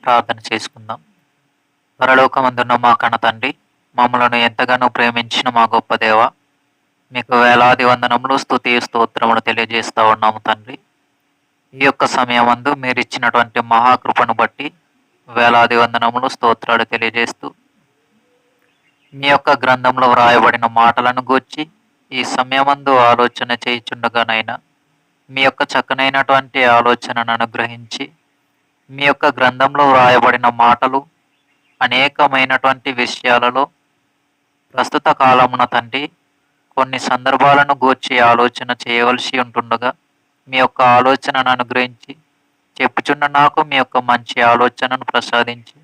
ప్రార్థన చేసుకుందాం. పరలోకమందున్న మా కన్న తండ్రి, మమ్మలను ఎంతగానో ప్రేమించిన మా గొప్ప దేవ, మీకు వేలాది వందనములు, స్తుతి, స్తోత్రములు తెలియజేస్తా ఉన్నాము తండ్రి. ఈ యొక్క సమయమందు మీరు ఇచ్చినటువంటి మహాకృపను బట్టి వేలాది వందనములు, స్తోత్రాలు తెలియజేస్తూ మీ యొక్క గ్రంథంలో వ్రాయబడిన మాటలను గూర్చి ఈ సమయమందు ఆలోచన చేయుచుండగానైనా మీ యొక్క చక్కనైనటువంటి ఆలోచనను అనుగ్రహించి మీ యొక్క గ్రంథంలో వ్రాయబడిన మాటలు అనేకమైనటువంటి విషయాలలో ప్రస్తుత కాలమున తండ్రి కొన్ని సందర్భాలను గూర్చి ఆలోచన చేయవలసి ఉంటుండగా మీ యొక్క ఆలోచనను అనుగ్రహించి చెప్పుచున్న నాకు మీ యొక్క మంచి ఆలోచనను ప్రసాదించి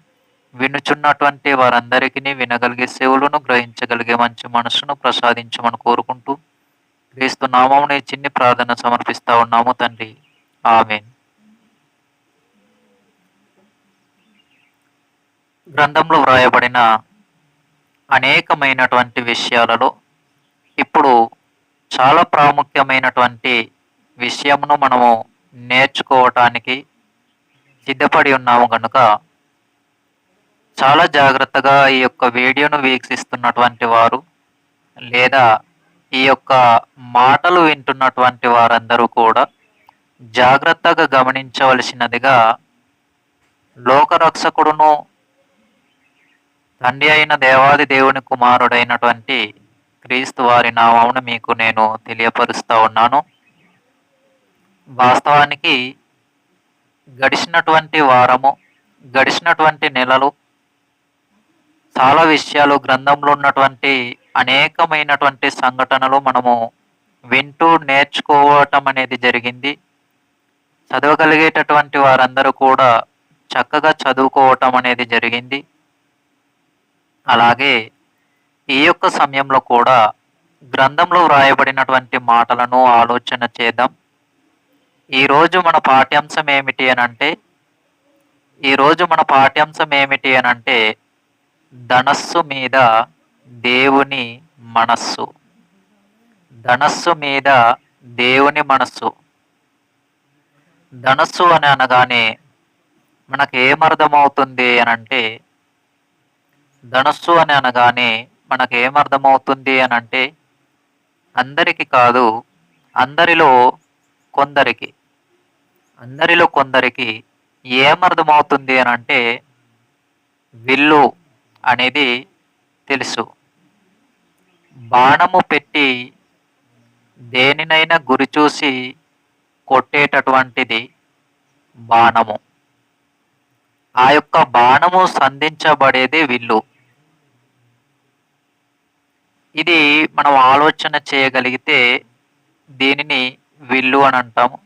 వినుచున్నటువంటి వారందరికీ వినగలిగే చెవులను గ్రహించగలిగే మంచి మనసును ప్రసాదించమని కోరుకుంటూ క్రీస్తు నామమున ఈ చిన్ని ప్రార్థన సమర్పిస్తా ఉన్నాము తండ్రి. ఆమేన్. గ్రంథంలో వ్రాయబడిన అనేకమైనటువంటి విషయాలలో ఇప్పుడు చాలా ప్రాముఖ్యమైనటువంటి విషయమును మనము నేర్చుకోవటానికి సిద్ధపడి ఉన్నాము కనుక చాలా జాగ్రత్తగా ఈ యొక్క వీడియోను వీక్షిస్తున్నటువంటి వారు లేదా ఈ యొక్క మాటలు వింటున్నటువంటి వారందరూ కూడా జాగ్రత్తగా గమనించవలసినదిగా లోకరక్షకుడును తండ్రి అయిన దేవాది దేవుని కుమారుడైనటువంటి క్రీస్తు వారి నామమున మీకు నేను తెలియపరుస్తూ ఉన్నాను. వాస్తవానికి గడిచినటువంటి వారము, గడిచినటువంటి నెలలు చాలా విషయాలు గ్రంథంలో ఉన్నటువంటి అనేకమైనటువంటి సంఘటనలు మనము వింటూ నేర్చుకోవటం అనేది జరిగింది. చదవగలిగేటటువంటి వారందరూ కూడా చక్కగా చదువుకోవటం అనేది జరిగింది. అలాగే ఈ యొక్క సమయంలో కూడా గ్రంథంలో వ్రాయబడినటువంటి మాటలను ఆలోచన చేద్దాం. ఈరోజు మన పాఠ్యాంశం ఏమిటి అనంటే ధనస్సు మీద దేవుని మనస్సు. ధనస్సు మీద దేవుని మనస్సు. ధనస్సు అని అనగానే మనకు ఏమర్థమవుతుంది అనంటే ధనస్సు అని అనగానే మనకు ఏమర్థమవుతుంది అనంటే అందరికీ కాదు, అందరిలో కొందరికి ఏమర్థమవుతుంది అనంటే విల్లు అనేది తెలుసు. బాణము పెట్టి దేనినైనా గురి చూసి కొట్టేటటువంటిది బాణము. ఆ యొక్క బాణము సంధించబడేది విల్లు. ఇది మనం ఆలోచన చేయగలిగితే దీనిని విల్లు అని అంటాము.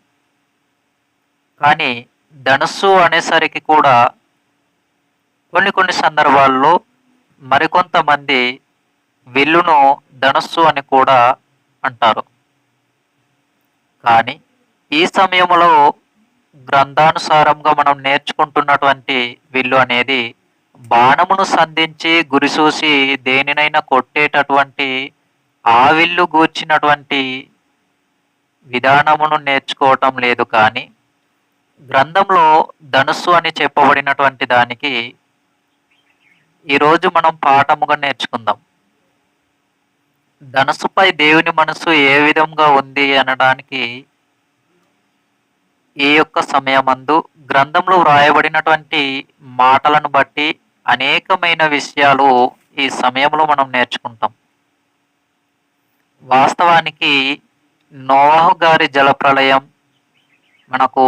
కానీ ధనుస్సు అనేసరికి కూడా కొన్ని సందర్భాల్లో మరికొంతమంది విల్లును ధనుస్సు అని కూడా అంటారు. కానీ ఈ సమయంలో గ్రంథానుసారంగా మనం నేర్చుకుంటున్నటువంటి విల్లు అనేది బాణమును సంధించి గురిసూసి దేనినైనా కొట్టేటటువంటి ఆ విల్లు గూర్చినటువంటి విధానమును నేర్చుకోవటం లేదు. కానీ గ్రంథంలో ధనుస్సు అని చెప్పబడినటువంటి దానికి ఈరోజు మనం పాఠముగా నేర్చుకుందాం. ధనుస్సుపై దేవుని మనసు ఏ విధంగా ఉంది అనడానికి ఈ యొక్క సమయమందు గ్రంథంలో వ్రాయబడినటువంటి మాటలను బట్టి అనేకమైన విషయాలు ఈ సమయంలో మనం నేర్చుకుంటాం. వాస్తవానికి నోవహు గారి జలప్రళయం మనకు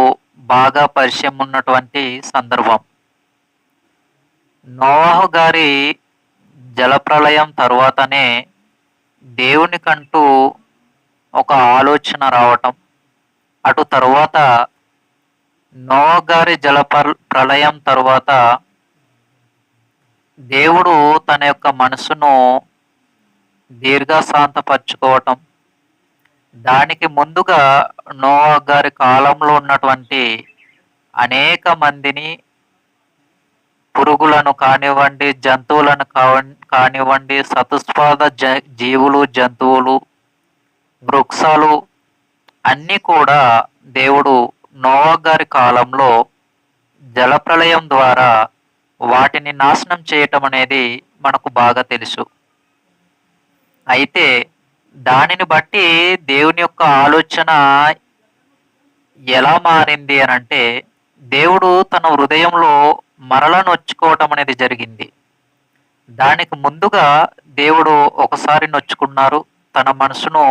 బాగా పరిచయం ఉన్నటువంటి సందర్భం. నోవహు గారి జలప్రళయం తరువాతనే దేవునికంటూ ఒక ఆలోచన రావటం, అటు తరువాత నోవహు గారి ప్రళయం తరువాత దేవుడు తన యొక్క మనసును దీర్ఘశాంతపరచుకోవటం, దానికి ముందుగా నోవహు గారి కాలంలో ఉన్నటువంటి అనేక మందిని, పురుగులను కానివ్వండి, జంతువులను కానివ్వండి, చతుష్పాద జీవులు, జంతువులు, వృక్షాలు అన్నీ కూడా దేవుడు నోవహు గారి కాలంలో జలప్రళయం ద్వారా వాటిని నాశనం చేయటం అనేది మనకు బాగా తెలుసు. అయితే దానిని బట్టి దేవుని యొక్క ఆలోచన ఎలా మారింది అనంటే, దేవుడు తన హృదయంలో మరల నొచ్చుకోవటం అనేది జరిగింది. దానికి ముందుగా దేవుడు ఒకసారి నొచ్చుకున్నారు. తన మనసును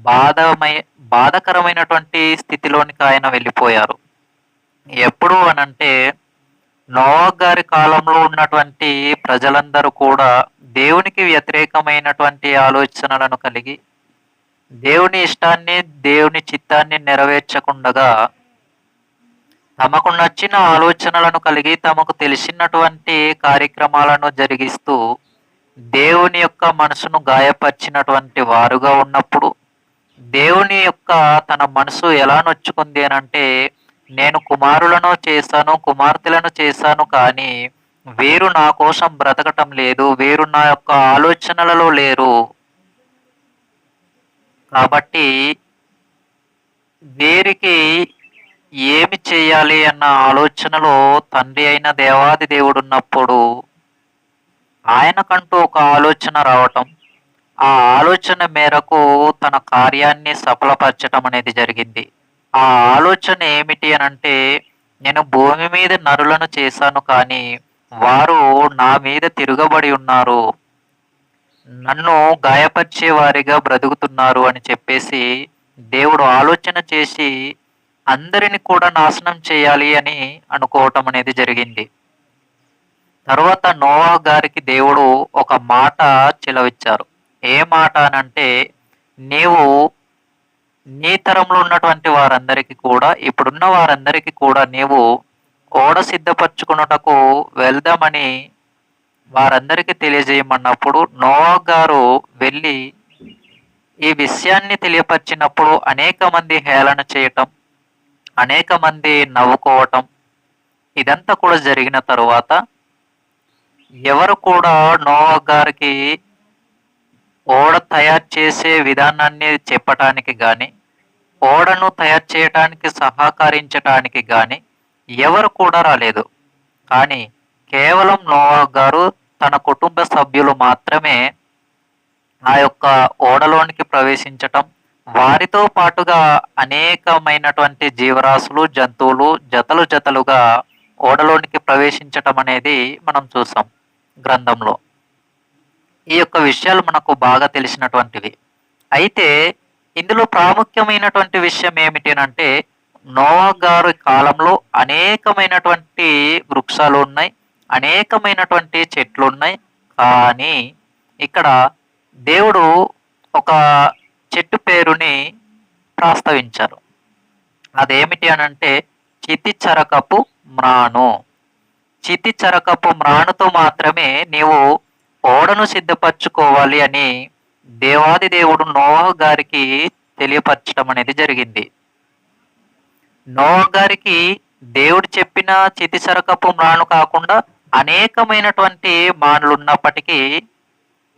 బాధమై బాధాకరమైనటువంటి స్థితిలోనికి ఆయన వెళ్ళిపోయారు. ఎప్పుడు అనంటే, నోవహు గారి కాలంలో ఉన్నటువంటి ప్రజలందరూ కూడా దేవునికి వ్యతిరేకమైనటువంటి ఆలోచనలను కలిగి, దేవుని ఇష్టాన్ని, దేవుని చిత్తాన్ని నెరవేర్చకుండగా, తమకు నచ్చిన ఆలోచనలను కలిగి, తమకు తెలిసినటువంటి కార్యక్రమాలను జరిగిస్తూ, దేవుని యొక్క మనసును గాయపరిచినటువంటి వారుగా ఉన్నప్పుడు, దేవుని యొక్క తన మనసు ఎలా నొచ్చుకుంది అనంటే, నేను కుమారులను చేశాను, కుమార్తెలను చేశాను, కానీ వీరు నా కోసం బ్రతకటం లేదు. వీరు నా యొక్క ఆలోచనలలో లేరు. కాబట్టి వీరికి ఏమి చేయాలి అన్న ఆలోచనలో తండ్రి అయిన దేవాది దేవుడున్నప్పుడు ఆయనకంటూ ఒక ఆలోచన రావటం, ఆ ఆలోచన మేరకు తన కార్యాన్ని సఫలపరచటం అనేది జరిగింది. ఆ ఆలోచన ఏమిటి అనంటే, నేను భూమి మీద నరులను చేశాను, కానీ వారు నా మీద తిరగబడి ఉన్నారు. నన్ను గాయపరిచే వారిగా బ్రతుకుతున్నారు అని చెప్పేసి దేవుడు ఆలోచన చేసి అందరిని కూడా నాశనం చేయాలి అని అనుకోవటం అనేది జరిగింది. తరువాత నోవహు గారికి దేవుడు ఒక మాట చెలవిచ్చారు. ఏ మాట అనంటే, నీవు నీ తరంలో ఉన్నటువంటి వారందరికీ కూడా, ఇప్పుడున్న వారందరికీ కూడా నీవు ఓడ సిద్ధపరచుకున్నటకు వెళ్దామని వారందరికీ తెలియజేయమన్నప్పుడు నోవహు గారు వెళ్ళి ఈ విషయాన్ని తెలియపరిచినప్పుడు అనేక మంది హేళన చేయటం, అనేక మంది నవ్వుకోవటం, ఇదంతా కూడా జరిగిన తరువాత ఎవరు కూడా నోవహు గారికి ఓడ తయారు చేసే విధానాన్ని చెప్పటానికి గాని, ఓడను తయారు చేయటానికి సహకరించటానికి గాని ఎవరు కూడా రాలేదు. కానీ కేవలం నోవహు గారు తన కుటుంబ సభ్యులు మాత్రమే ఆ యొక్క ఓడలోనికి ప్రవేశించటం, వారితో పాటుగా అనేకమైనటువంటి జీవరాశులు, జంతువులు జతలు జతలుగా ఓడలోనికి ప్రవేశించటం అనేది మనం చూసాం గ్రంథంలో. ఈ యొక్క విషయాలు మనకు బాగా తెలిసినటువంటివి. అయితే ఇందులో ప్రాముఖ్యమైనటువంటి విషయం ఏమిటి అంటే, నోవహు గారి కాలంలో అనేకమైనటువంటి వృక్షాలు ఉన్నాయి, అనేకమైనటువంటి చెట్లు ఉన్నాయి. కానీ ఇక్కడ దేవుడు ఒక చెట్టు పేరుని ప్రస్తావించారు. అదేమిటి అనంటే, చితిచరకపు మ్రాను. చితిచరకపు మ్రానుతో మాత్రమే నీవు ఓడను సిద్ధపరచుకోవాలి అని దేవాది దేవుడు నోవహు గారికి తెలియపరచడం అనేది జరిగింది. నోవహు గారికి దేవుడు చెప్పిన చితిసరకపు మ్రాను కాకుండా అనేకమైనటువంటి మానులు ఉన్నప్పటికీ,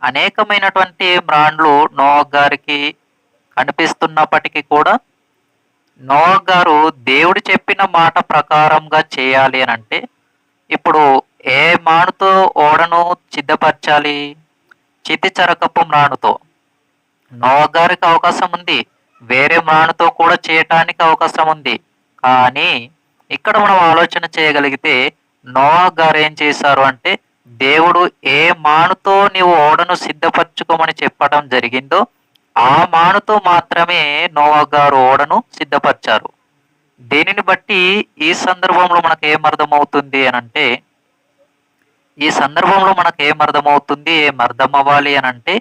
అనేకమైనటువంటి మ్రాన్లు నోవహు గారికి కనిపిస్తున్నప్పటికీ కూడా, నోవహు గారు దేవుడు చెప్పిన మాట ప్రకారంగా చేయాలి అనంటే, ఇప్పుడు ఏ మానుతో ఓడను సిద్ధపరచాలి? చితిచరకపు మ్రానుతో. నోవహు గారికి అవకాశం ఉంది, వేరే మ్రానుతో కూడా చేయటానికి అవకాశం ఉంది. కానీ ఇక్కడ మనం ఆలోచన చేయగలిగితే, నోవహు గారు ఏం చేశారు అంటే, దేవుడు ఏ మానుతో నీవు ఓడను సిద్ధపరచుకోమని చెప్పడం జరిగిందో ఆ మానుతో మాత్రమే నోవహు గారు ఓడను సిద్ధపరిచారు. దీనిని బట్టి ఈ సందర్భంలో మనకు ఏమర్థమవుతుంది అనంటే, ఈ సందర్భంలో మనకు ఏమర్థమవుతుంది, ఏమర్థం అవ్వాలి అనంటే,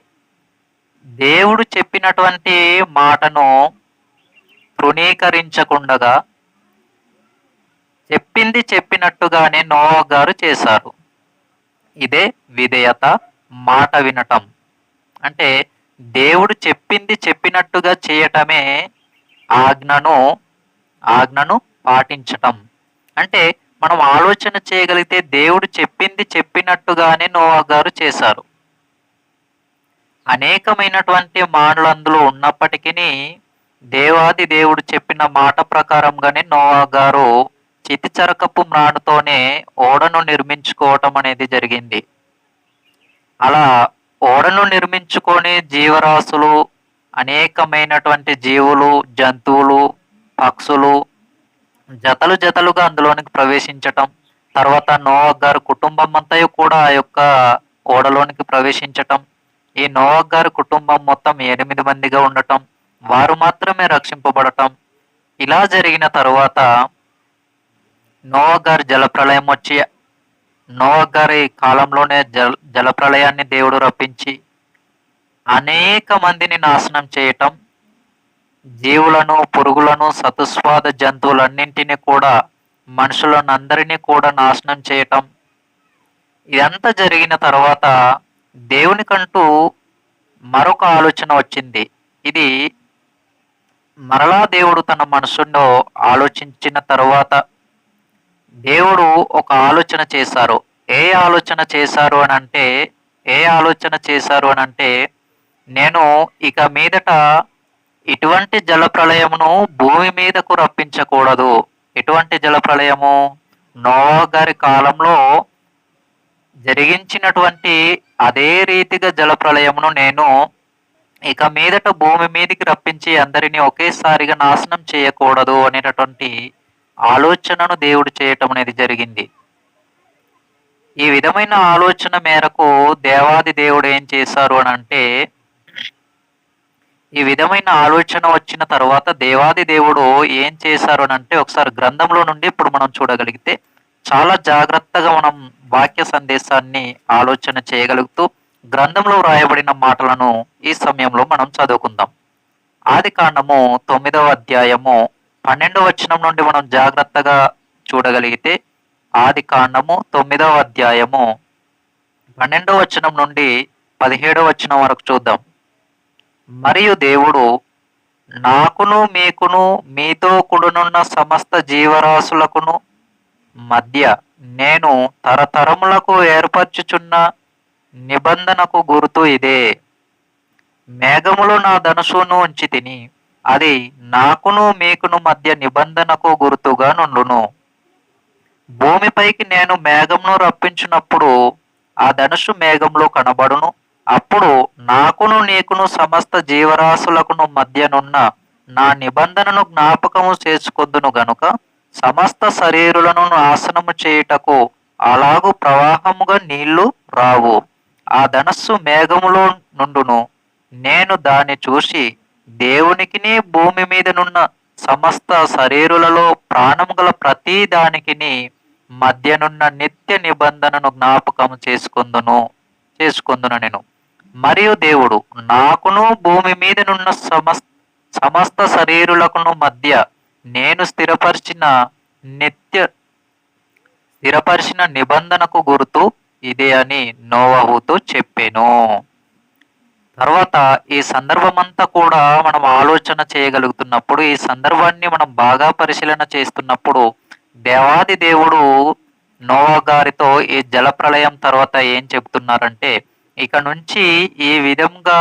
దేవుడు చెప్పినటువంటి మాటను తృణీకరించకుండగా చెప్పింది చెప్పినట్టుగానే నోవహు గారు చేశారు. ఇదే విధేయత, మాట వినటం. అంటే దేవుడు చెప్పింది చెప్పినట్టుగా చేయటమే ఆజ్ఞను పాటించటం. అంటే మనం ఆలోచన చేయగలిగితే దేవుడు చెప్పింది చెప్పినట్టుగానే నోవహు గారు చేశారు. అనేకమైనటువంటి మాటలు అందులో ఉన్నప్పటికీ దేవాది దేవుడు చెప్పిన మాట ప్రకారంగానే నోవహు గారు చితిచరకపు మ్రానుతోనే ఓడను నిర్మించుకోవటం అనేది జరిగింది. అలా ఓడను నిర్మించుకొని జీవరాశులు, అనేకమైనటువంటి జీవులు, జంతువులు, పక్షులు జతలు జతలుగా అందులోనికి ప్రవేశించటం. తర్వాత నోవహ్ గారి కుటుంబం అంతయు కూడా ఆ యొక్క ఓడలోనికి ప్రవేశించటం. ఈ నోవహ్ గారి కుటుంబం మొత్తం 8 మందిగా ఉండటం. వారు మాత్రమే రక్షింపబడటం. ఇలా జరిగిన తరువాత నోవహ్ గారి జలప్రళయం వచ్చి, నోవహ్ గారి కాలంలోనే జలప్రళయాన్ని దేవుడు రప్పించి అనేక మందిని నాశనం చేయటం, జీవులను, పురుగులను, సతుస్వాద జంతువులన్నింటినీ కూడా, మనుషులనందరినీ కూడా నాశనం చేయటం. ఇదంతా జరిగిన తర్వాత దేవునికంటూ మరొక ఆలోచన వచ్చింది. ఇది మరలా దేవుడు తన మనసులో ఆలోచించిన తరువాత దేవుడు ఒక ఆలోచన చేశారు. ఏ ఆలోచన చేశారు అనంటే, నేను ఇక మీదట ఇటువంటి జలప్రళయమును భూమి మీదకు రప్పించకూడదు. ఎటువంటి జలప్రళయము? నోవహ్ గారి కాలంలో జరిగించినటువంటి అదే రీతిగా జలప్రళయమును నేను ఇక మీదట భూమి మీదికి రప్పించి అందరినీ ఒకేసారిగా నాశనం చేయకూడదు అనేటటువంటి ఆలోచనను దేవుడు చేయటం అనేది జరిగింది. ఈ విధమైన ఆలోచన మేరకు దేవాది దేవుడు ఏం చేశారు అనంటే, ఈ విధమైన ఆలోచన వచ్చిన తర్వాత దేవాది దేవుడు ఏం చేశారు అనంటే, ఒకసారి గ్రంథంలో నుండి ఇప్పుడు మనం చూడగలిగితే చాలా జాగ్రత్తగా మనం వాక్య సందేశాన్ని ఆలోచన చేయగలుగుతూ గ్రంథంలో వ్రాయబడిన మాటలను ఈ సమయంలో మనం చదువుకుందాం. ఆదికాండము 9వ అధ్యాయము 12వ వచనం నుండి మనం జాగ్రత్తగా చూడగలిగితే, ఆదికాండము 9వ అధ్యాయము 12వ వచనం నుండి 17వ వచనం వరకు చూద్దాం. మరియు దేవుడు, నాకును మీకును మీతో కూడనున్న సమస్త జీవరాశులకును మధ్య నేను తరతరములకు ఏర్పరచుచున్న నిబంధనకు గుర్తు ఇదే. మేఘములో నా ధనుసును ఉంచితిని, అది నాకును మీకును మధ్య నిబంధనకు గుర్తుగా నుండును. భూమిపైకి నేను మేఘమును రప్పించినప్పుడు ఆ ధనుసు మేఘంలో కనబడును. అప్పుడు నాకును నీకును సమస్త జీవరాశులకును మధ్యనున్న నా నిబంధనను జ్ఞాపకము చేసుకొందును గనుక సమస్త శరీరులను నాశనము చేయుటకు అలాగు ప్రవాహముగా నీళ్లు రావు. ఆ ధనస్సు మేఘములో నుండును. నేను దాన్ని చూసి దేవునికిని భూమి మీదనున్న సమస్త శరీరులలో ప్రాణము గల ప్రతి దానికిని మధ్యనున్న నిత్య నిబంధనను జ్ఞాపకము చేసుకొందును నేను. మరియు దేవుడు, నాకును భూమి మీదనున్న సమస్త శరీరులకును మధ్య నేను స్థిరపరిచిన నిబంధనకు గుర్తు ఇదే అని నోవహుతో చెప్పెను. తర్వాత ఈ సందర్భమంతా కూడా మనం ఆలోచన చేయగలుగుతున్నప్పుడు, ఈ సందర్భాన్ని మనం బాగా పరిశీలన చేస్తున్నప్పుడు దేవాది దేవుడు నోవహ్ గారితో ఈ జలప్రళయం తర్వాత ఏం చెప్తున్నారంటే, ఇక నుంచి ఈ విధంగా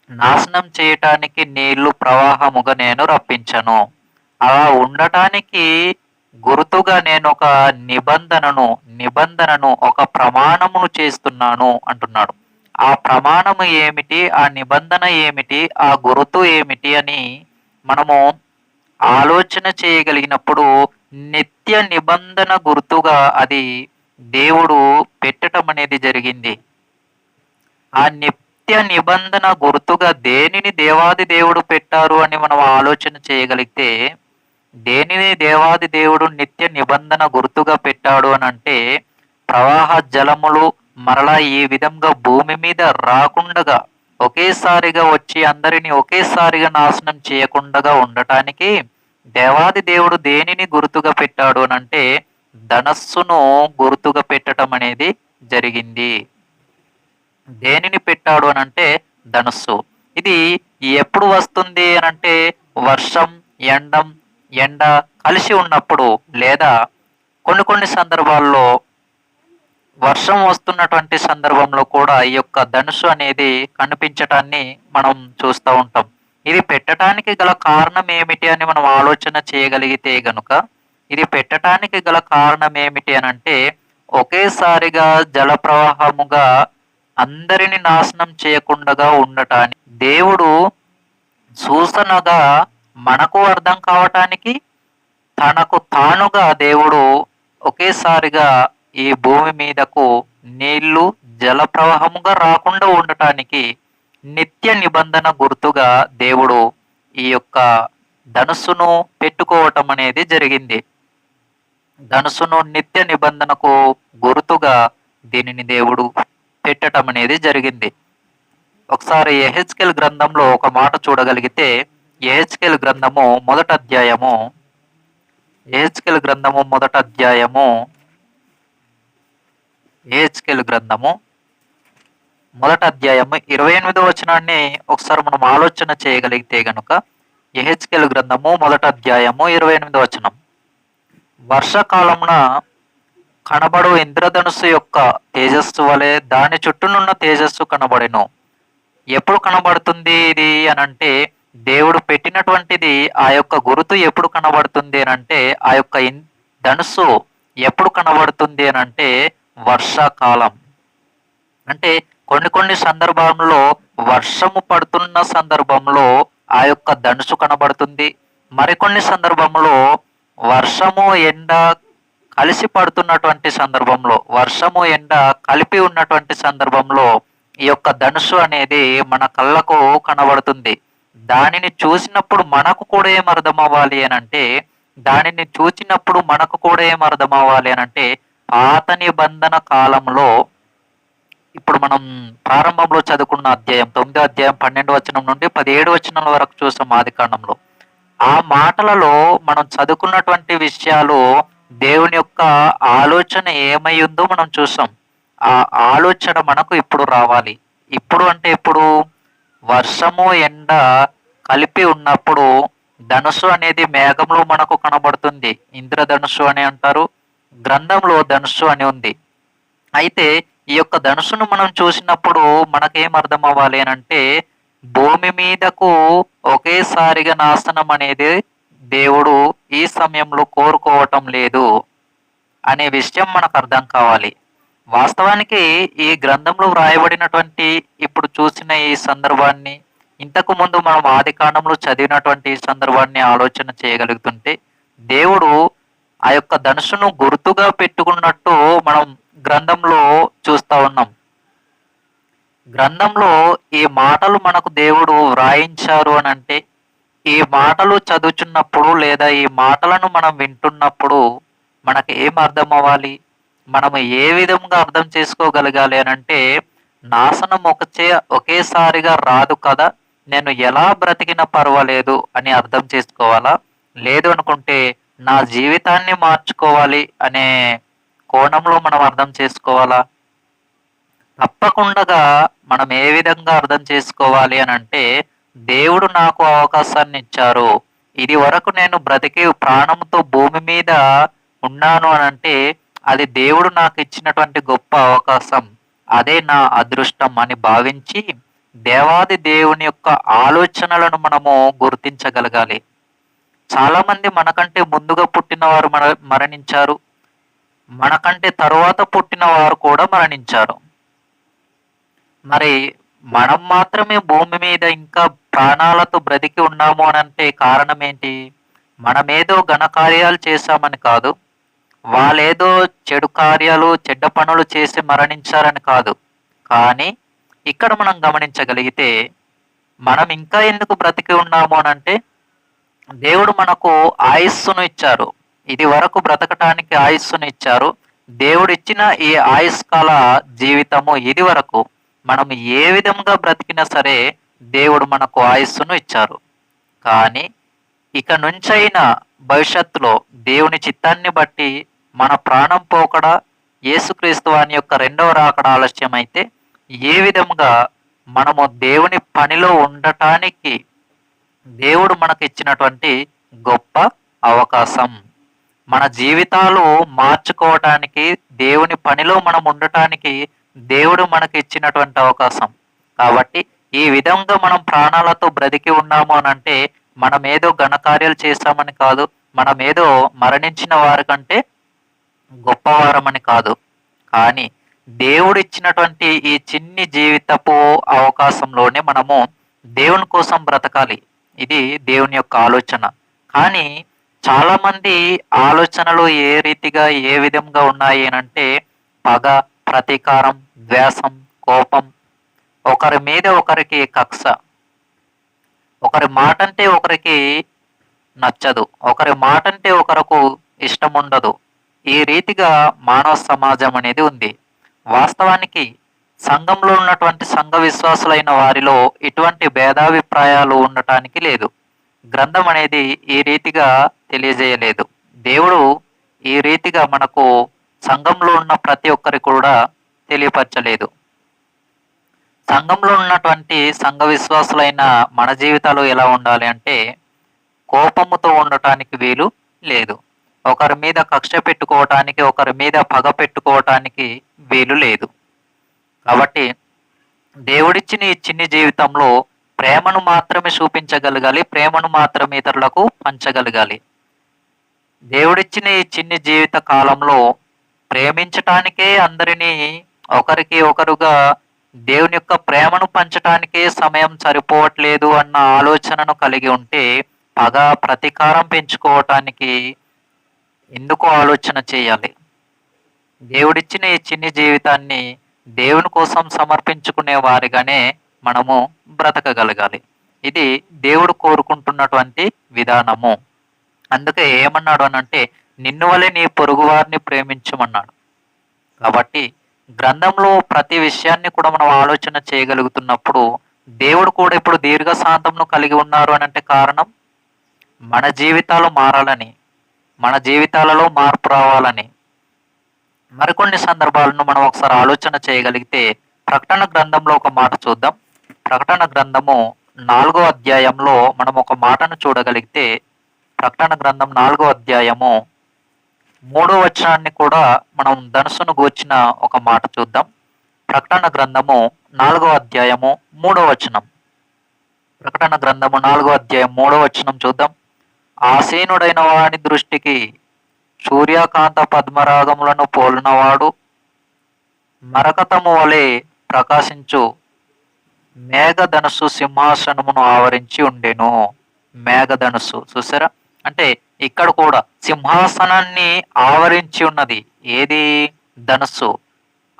నాశనం చేయటానికి నీళ్లు ప్రవాహముగా నేను రప్పించను. అలా ఉండటానికి గుర్తుగా నేను ఒక నిబంధనను ఒక ప్రమాణమును చేస్తున్నాను అంటున్నాడు. ఆ ప్రమాణము ఏమిటి, ఆ నిబంధన ఏమిటి, ఆ గుర్తు ఏమిటి అని మనము ఆలోచన చేయగలిగినప్పుడు నిత్య నిబంధన గుర్తుగా అది దేవుడు పెట్టడం అనేది జరిగింది. ఆ నిత్య నిబంధన గుర్తుగా దేనిని దేవాది దేవుడు పెట్టారు అని మనం ఆలోచన చేయగలిగితే, దేనిని దేవాది దేవుడు నిత్య నిబంధన గుర్తుగా పెట్టాడు అని అంటే, ప్రవాహ జలములు మరలా ఈ విధంగా భూమి మీద రాకుండగా ఒకేసారిగా వచ్చి అందరినీ ఒకేసారిగా నాశనం చేయకుండా ఉండటానికి దేవాది దేవుడు దేనిని గుర్తుగా పెట్టాడు అని అంటే, ధనస్సును గుర్తుగా పెట్టడం అనేది జరిగింది. దేనిని పెట్టాడు అని అంటే ధనస్సు. ఇది ఎప్పుడు వస్తుంది అని అంటే, వర్షం ఎండ కలిసి ఉన్నప్పుడు, లేదా కొన్ని సందర్భాల్లో వర్షం వస్తున్నటువంటి సందర్భంలో కూడా ఈ యొక్క ధనుసు అనేది కనిపించటాన్ని మనం చూస్తూ ఉంటాం. ఇది పెట్టడానికి గల కారణం ఏమిటి అని మనం ఆలోచన చేయగలిగితే గనుక, ఇది పెట్టటానికి గల కారణం ఏమిటి అనంటే, ఒకేసారిగా జల ప్రవాహముగా అందరిని నాశనం చేయకుండగా ఉండటానికి. దేవుడు సూచనగా మనకు అర్థం కావటానికి, తనకు తానుగా దేవుడు ఒకేసారిగా ఈ భూమి మీదకు నీళ్లు జల ప్రవాహముగా రాకుండా ఉండటానికి నిత్య నిబంధన గుర్తుగా దేవుడు ఈ యొక్క ధనుస్సును పెట్టుకోవటం అనేది జరిగింది. ధనుస్సును నిత్య నిబంధనకు గుర్తుగా దీనిని దేవుడు పెట్టటం అనేది జరిగింది. ఒకసారి యెహెజ్కేలు గ్రంథంలో ఒక మాట చూడగలిగితే, యెహెజ్కేలు గ్రంథము మొదటి అధ్యాయము యెహెజ్కేలు గ్రంథము మొదటి అధ్యాయము యెహెజ్కేలు గ్రంథము మొదటి అధ్యాయము 28వ వచనాన్ని ఒకసారి మనం ఆలోచన చేయగలిగితే గనుక, యెహెజ్కేలు గ్రంథము మొదటి అధ్యాయము 28వ వచనం. వర్షకాలమున కనబడు ఇంద్రధనుస్సు యొక్క తేజస్సు వలె దాని చుట్టూనున్న తేజస్సు కనబడెను. ఎప్పుడు కనబడుతుంది ఇది అనంటే, దేవుడు పెట్టినటువంటిది ఆ యొక్క గురుతు ఎప్పుడు కనబడుతుంది అనంటే, ఆ యొక్క ధనుస్సు ఎప్పుడు కనబడుతుంది అనంటే వర్షాకాలం. అంటే కొన్ని సందర్భంలో వర్షము పడుతున్న సందర్భంలో ఆ యొక్క ధనుసు కనబడుతుంది. మరికొన్ని సందర్భంలో వర్షము ఎండ కలిసి పడుతున్నటువంటి సందర్భంలో, వర్షము ఎండ కలిపి ఉన్నటువంటి సందర్భంలో ఈ యొక్క ధనుసు అనేది మన కళ్ళకు కనబడుతుంది. దానిని చూసినప్పుడు మనకు కూడా ఏం అర్థం అవ్వాలి అనంటే, దానిని చూచినప్పుడు మనకు కూడా ఏం అర్థం అవ్వాలి అనంటే, పాత నిబంధన కాలంలో ఇప్పుడు మనం ప్రారంభంలో చదువుకున్న అధ్యాయం 9వ అధ్యాయం 12వ వచనం నుండి 17వ వచనం వరకు చూసాం ఆదికాండంలో. ఆ మాటలలో మనం చదువుకున్నటువంటి విషయాలు దేవుని యొక్క ఆలోచన ఏమై ఉందో మనం చూసాం. ఆ ఆలోచన మనకు ఇప్పుడు రావాలి. ఇప్పుడు అంటే ఇప్పుడు వర్షము ఎండ కలిపి ఉన్నప్పుడు ధనుసు అనేది మేఘంలో మనకు కనబడుతుంది. ఇంద్రధనుసు అని అంటారు, గ్రంథంలో ధనుసు అని ఉంది. అయితే ఈ యొక్క ధనుసును మనం చూసినప్పుడు మనకేం అర్థం అవ్వాలి అనంటే, భూమి మీదకు ఒకేసారిగా నాశనం అనేది దేవుడు ఈ సమయంలో కోరుకోవటం లేదు అనే విషయం మనకు అర్థం కావాలి. వాస్తవానికి ఈ గ్రంథంలో వ్రాయబడినటువంటి ఇప్పుడు చూసిన ఈ సందర్భాన్ని, ఇంతకు ముందు మనం ఆదికాండంలో చదివినటువంటి ఈ సందర్భాన్ని ఆలోచన చేయగలుగుతుంటే, దేవుడు ఆ యొక్క ధనుసును గుర్తుగా పెట్టుకున్నట్టు మనం గ్రంథంలో చూస్తా ఉన్నాం. గ్రంథంలో ఈ మాటలు మనకు దేవుడు వ్రాయించారు అని అంటే, ఈ మాటలు చదువుచున్నప్పుడు లేదా ఈ మాటలను మనం వింటున్నప్పుడు మనకు ఏం అర్థం అవ్వాలి, మనము ఏ విధంగా అర్థం చేసుకోగలగాలి అని అంటే, నాశనం ఒకేసారిగా రాదు కదా, నేను ఎలా బ్రతికినా పర్వాలేదు అని అర్థం చేసుకోవాలా, లేదు అనుకుంటే నా జీవితాన్ని మార్చుకోవాలి అనే కోణంలో మనం అర్థం చేసుకోవాలా? తప్పకుండా మనం ఏ విధంగా అర్థం చేసుకోవాలి అని అంటే, దేవుడు నాకు అవకాశాన్ని ఇచ్చారు, ఇది వరకు నేను బ్రతికి ప్రాణంతో భూమి మీద ఉన్నాను అని అంటే, అది దేవుడు నాకు ఇచ్చినటువంటి గొప్ప అవకాశం, అదే నా అదృష్టం అని భావించి దేవాది దేవుని యొక్క ఆలోచనలను మనము గుర్తించగలగాలి. చాలా మంది మనకంటే ముందుగా పుట్టిన వారు మరణించారు, మనకంటే తరువాత పుట్టిన వారు కూడా మరణించారు. మరి మనం మాత్రమే భూమి మీద ఇంకా ప్రాణాలతో బ్రతికి ఉన్నాము అని అంటే కారణం ఏంటి? మనమేదో ఘనకార్యాలు చేశామని కాదు, వాళ్ళేదో చెడు కార్యాలు చెడ్డ పనులు చేసి మరణించారని కాదు. కానీ ఇక్కడ మనం గమనించగలిగితే, మనం ఇంకా ఎందుకు బ్రతికి ఉన్నాము అని అంటే, దేవుడు మనకు ఆయుస్సును ఇచ్చారు. ఇది వరకు బ్రతకటానికి ఆయుస్సును ఇచ్చారు. దేవుడు ఇచ్చిన ఈ ఆయుష్కాల జీవితము ఇది వరకు మనం ఏ విధంగా బ్రతికినా సరే దేవుడు మనకు ఆయుస్సును ఇచ్చారు. కానీ ఇక నుంచైనా భవిష్యత్తులో దేవుని చిత్తాన్ని బట్టి మన ప్రాణం పోకడా, యేసుక్రీస్తు వాని యొక్క రెండవ రాకడ ఆలస్యమైతే ఏ విధంగా మనము దేవుని పనిలో ఉండటానికి దేవుడు మనకు ఇచ్చినటువంటి గొప్ప అవకాశం, మన జీవితాలు మార్చుకోవటానికి, దేవుని పనిలో మనం ఉండటానికి దేవుడు మనకి ఇచ్చినటువంటి అవకాశం. కాబట్టి ఈ విధంగా మనం ప్రాణాలతో బ్రతికి ఉన్నాము అని అంటే, మనం ఏదో ఘనకార్యాలు చేశామని కాదు, మనమేదో మరణించిన వారి కంటే గొప్పవారమని కాదు. కానీ దేవుడిచ్చినటువంటి ఈ చిన్ని జీవితపు అవకాశంలోనే మనము దేవుని కోసం బ్రతకాలి. ఇది దేవుని యొక్క ఆలోచన. కానీ చాలామంది ఆలోచనలు ఏ రీతిగా, ఏ విధంగా ఉన్నాయి అనంటే పగ, ప్రతీకారం, ద్వేషం, కోపం, ఒకరి మీద ఒకరికి కక్ష, ఒకరి మాటంటే ఒకరికి నచ్చదు, ఒకరి మాటంటే ఒకరకు ఇష్టముండదు. ఈ రీతిగా మానవ సమాజం అనేది ఉంది. వాస్తవానికి సంఘంలో ఉన్నటువంటి సంఘ విశ్వాసులైన వారిలో ఇటువంటి భేదాభిప్రాయాలు ఉండటానికి లేదు. గ్రంథం అనేది ఈ రీతిగా తెలియజేయలేదు. దేవుడు ఈ రీతిగా మనకు సంఘంలో ఉన్న ప్రతి ఒక్కరి కూడా తెలియపరచలేదు. సంఘంలో ఉన్నటువంటి సంఘ విశ్వాసులైన మన జీవితాలు ఎలా ఉండాలి అంటే కోపముతో ఉండటానికి వీలు లేదు. ఒకరి మీద కక్ష పెట్టుకోవటానికి, ఒకరి మీద పగ పెట్టుకోవటానికి వీలు లేదు. కాబట్టి దేవుడిచ్చిన ఈ చిన్ని జీవితంలో ప్రేమను మాత్రమే చూపించగలగాలి, ప్రేమను మాత్రమే ఇతరులకు పంచగలగాలి. దేవుడిచ్చిన ఈ చిన్ని జీవిత కాలంలో ప్రేమించటానికే అందరినీ ఒకరికి ఒకరుగా దేవుని యొక్క ప్రేమను పంచటానికే సమయం సరిపోవట్లేదు అన్న ఆలోచనను కలిగి ఉంటే పగ, ప్రతీకారం పెంచుకోవటానికి ఎందుకు ఆలోచన చేయాలి? దేవుడిచ్చిన ఈ చిన్ని జీవితాన్ని దేవుని కోసం సమర్పించుకునే వారిగానే మనము బ్రతకగలగాలి. ఇది దేవుడు కోరుకుంటున్నటువంటి విధానము. అందుకే ఏమన్నాడు అనంటే నిన్ను వలె నీ పొరుగు వారిని ప్రేమించమన్నాడు. కాబట్టి గ్రంథంలో ప్రతి విషయాన్ని కూడా మనం ఆలోచన చేయగలుగుతున్నప్పుడు దేవుడు కూడా ఇప్పుడు దీర్ఘశాంతంను కలిగి ఉన్నారు అని అంటే కారణం మన జీవితాలు మారాలని, మన జీవితాలలో మార్పు రావాలని. మరికొన్ని సందర్భాలను మనం ఒకసారి ఆలోచన చేయగలిగితే ప్రకటన గ్రంథంలో ఒక మాట చూద్దాం. ప్రకటన గ్రంథము 4వ అధ్యాయంలో మనం ఒక మాటను చూడగలిగితే ప్రకటన గ్రంథం 4వ అధ్యాయము 3వ వచనాన్ని కూడా మనం ధనుసును గూర్చిన ఒక మాట చూద్దాం. ప్రకటన గ్రంథము 4వ అధ్యాయము 3వ వచనం. ప్రకటన గ్రంథము 4వ అధ్యాయం 3వ వచనం చూద్దాం. ఆసీనుడైన వాని దృష్టికి సూర్యకాంత పద్మరాగములను పోలినవాడు మరకతము వలె ప్రకాశించు మేఘధనుస్సు సింహాసనమును ఆవరించి ఉండెను. మేఘధనుస్సు చూసారా? అంటే ఇక్కడ కూడా సింహాసనాన్ని ఆవరించి ఉన్నది. ఏది? ధనుస్సు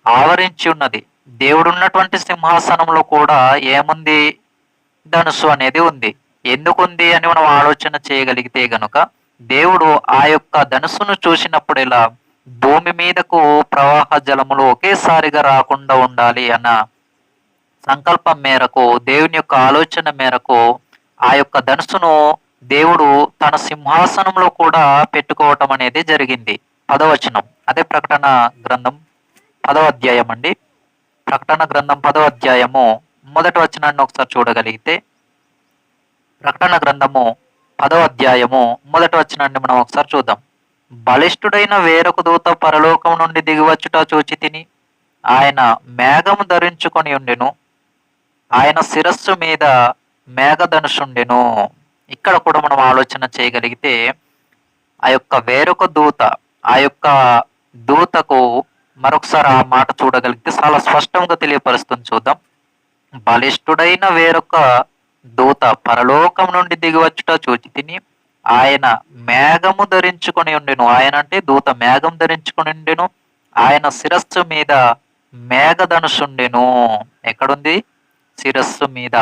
ఆవరించి ఉన్నది. దేవుడు ఉన్నటువంటి సింహాసనంలో కూడా ఏముంది? ధనుస్సు అనేది ఉంది. ఎందుకుంది అని మనం ఆలోచన చేయగలిగితే గనుక దేవుడు ఆ యొక్క ధనుస్సును చూసినప్పుడెలా భూమి మీదకు ప్రవాహ జలములు ఒకేసారిగా రాకుండా ఉండాలి అన్న సంకల్పం మేరకు, దేవుని యొక్క ఆలోచన మేరకు ఆ యొక్క ధనుస్సును దేవుడు తన సింహాసనంలో కూడా పెట్టుకోవటం అనేది జరిగింది. 10వ వచనం. అదే ప్రకటన గ్రంథం 10వ అధ్యాయం అండి. ప్రకటన గ్రంథం 10వ అధ్యాయము 1వ వచనాన్ని ఒకసారి చూడగలిగితే ప్రకటన గ్రంథము 10వ అధ్యాయము 1వ వచనాన్ని మనం ఒకసారి చూద్దాం. బలిష్ఠుడైన వేరొక దూత పరలోకం నుండి దిగివచ్చుట చూచి తిని ఆయన మేఘము ధరించుకొని ఉండెను. ఆయన శిరస్సు మీద మేఘధనుషుండెను. ఇక్కడ కూడా మనం ఆలోచన చేయగలిగితే ఆ యొక్క వేరొక దూత, ఆ యొక్క దూతకు మరొకసారి ఆ మాట చూడగలిగితే చాలా స్పష్టంగా తెలియపరుస్తుంది. చూద్దాం. బలిష్ఠుడైన వేరొక దూత పరలోకం నుండి దిగివచ్చుట చూచి తిని ఆయన మేఘము ధరించుకొని ఉండెను. ఆయన అంటే దూత మేఘం ధరించుకొని ఉండెను. ఆయన శిరస్సు మీద మేఘధనుషుండెను. ఎక్కడుంది? శిరస్సు మీద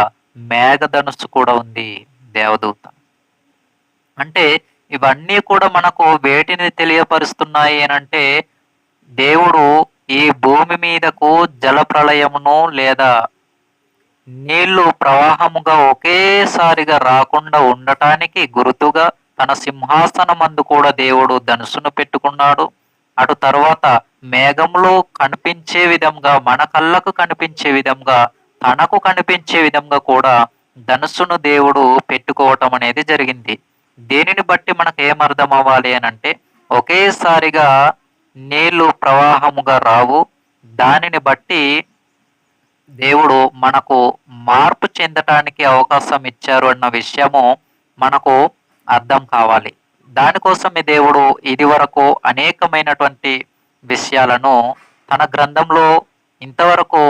మేఘధనుస్సు కూడా ఉంది. దేవదూత అంటే ఇవన్నీ కూడా మనకు వేటిని తెలియపరుస్తున్నాయి అనంటే దేవుడు ఈ భూమి మీదకు జల ప్రళయమును లేదా నీళ్లు ప్రవాహముగా ఒకేసారిగా రాకుండా ఉండటానికి గుర్తుగా తన సింహాసనమందు కూడా దేవుడు ధనుసును పెట్టుకున్నాడు. అటు తర్వాత మేఘంలో కనిపించే విధంగా, మన కళ్ళకు కనిపించే విధంగా, తనకు కనిపించే విధంగా కూడా ధనుస్సును దేవుడు పెట్టుకోవటం అనేది జరిగింది. దేనిని బట్టి మనకు ఏమర్థం అవ్వాలి అని అంటే ఒకేసారిగా నీళ్లు ప్రవాహముగా రావు. దానిని బట్టి దేవుడు మనకు మార్పు చెందటానికి అవకాశం ఇచ్చారు అన్న విషయము మనకు అర్థం కావాలి. దానికోసమే దేవుడు ఇదివరకు అనేకమైనటువంటి విషయాలను తన గ్రంథంలో ఇంతవరకు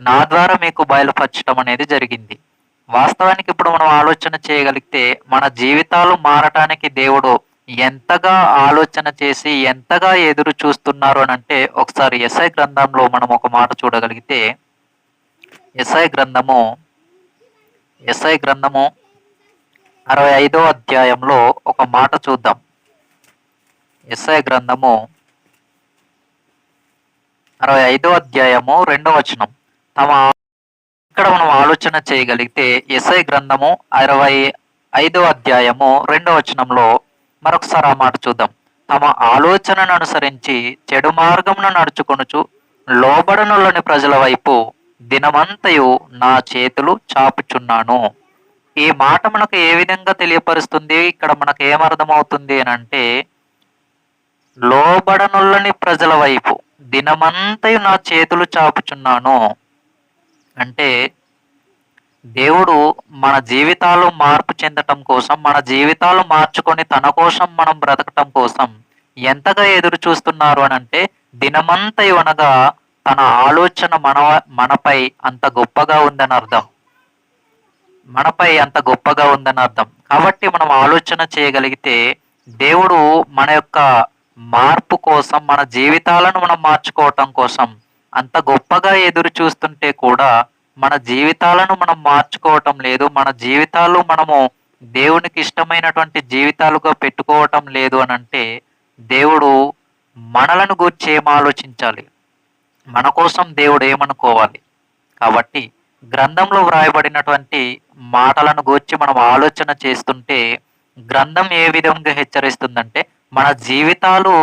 నా ద్వారా మీకు బయలుపరచడం అనేది జరిగింది. వాస్తవానికి ఇప్పుడు మనం ఆలోచన చేయగలిగితే మన జీవితాలు మారటానికి దేవుడు ఎంతగా ఆలోచన చేసి ఎంతగా ఎదురు చూస్తున్నారు అని అంటే ఒకసారి యెషయా గ్రంథంలో మనం ఒక మాట చూడగలిగితే యెషయా గ్రంథము యెషయా గ్రంథము 65వ అధ్యాయంలో ఒక మాట చూద్దాం. యెషయా గ్రంథము 65వ అధ్యాయము 2వ వచనం. ఇక్కడ మనం ఆలోచన చేయగలిగితే యెషయా గ్రంథము 65వ అధ్యాయము 2వ వచనంలో మరొకసారి ఆ మాట చూద్దాం. తమ ఆలోచనను అనుసరించి చెడు మార్గమున నడుచుకొనుచు లోబడనులని ప్రజల వైపు దినమంతయు నా చేతులు చాపుచున్నాను. ఈ మాట మనకు ఏ విధంగా తెలియపరుస్తుంది? ఇక్కడ మనకు ఏమర్థమవుతుంది అని అంటే, లోబడనులని ప్రజల వైపు దినమంతయు నా చేతులు చాపుచున్నాను అంటే దేవుడు మన జీవితాలు మార్పు చెందటం కోసం, మన జీవితాలు మార్చుకొని తన కోసం మనం బ్రతకటం కోసం ఎంతగా ఎదురు చూస్తున్నారు అని అంటే, దినమంతయు అనగా తన ఆలోచన మనపై అంత గొప్పగా ఉందని అర్థం. మనపై అంత గొప్పగా ఉందని అర్థం. కాబట్టి మనం ఆలోచన చేయగలిగితే దేవుడు మన యొక్క మార్పు కోసం, మన జీవితాలను మనం మార్చుకోవటం కోసం అంత గొప్పగా ఎదురు చూస్తుంటే కూడా మన జీవితాలను మనం మార్చుకోవటం లేదు. మన జీవితాలు మనము దేవునికి ఇష్టమైనటువంటి జీవితాలుగా పెట్టుకోవటం లేదు అని అంటే దేవుడు మనలను గూర్చి ఏం ఆలోచించాలి? మన కోసం దేవుడు ఏమనుకోవాలి? కాబట్టి గ్రంథంలో వ్రాయబడినటువంటి మాటలను గూర్చి మనం ఆలోచన చేస్తుంటే గ్రంథం ఏ విధంగా హెచ్చరిస్తుందంటే మన జీవితాలు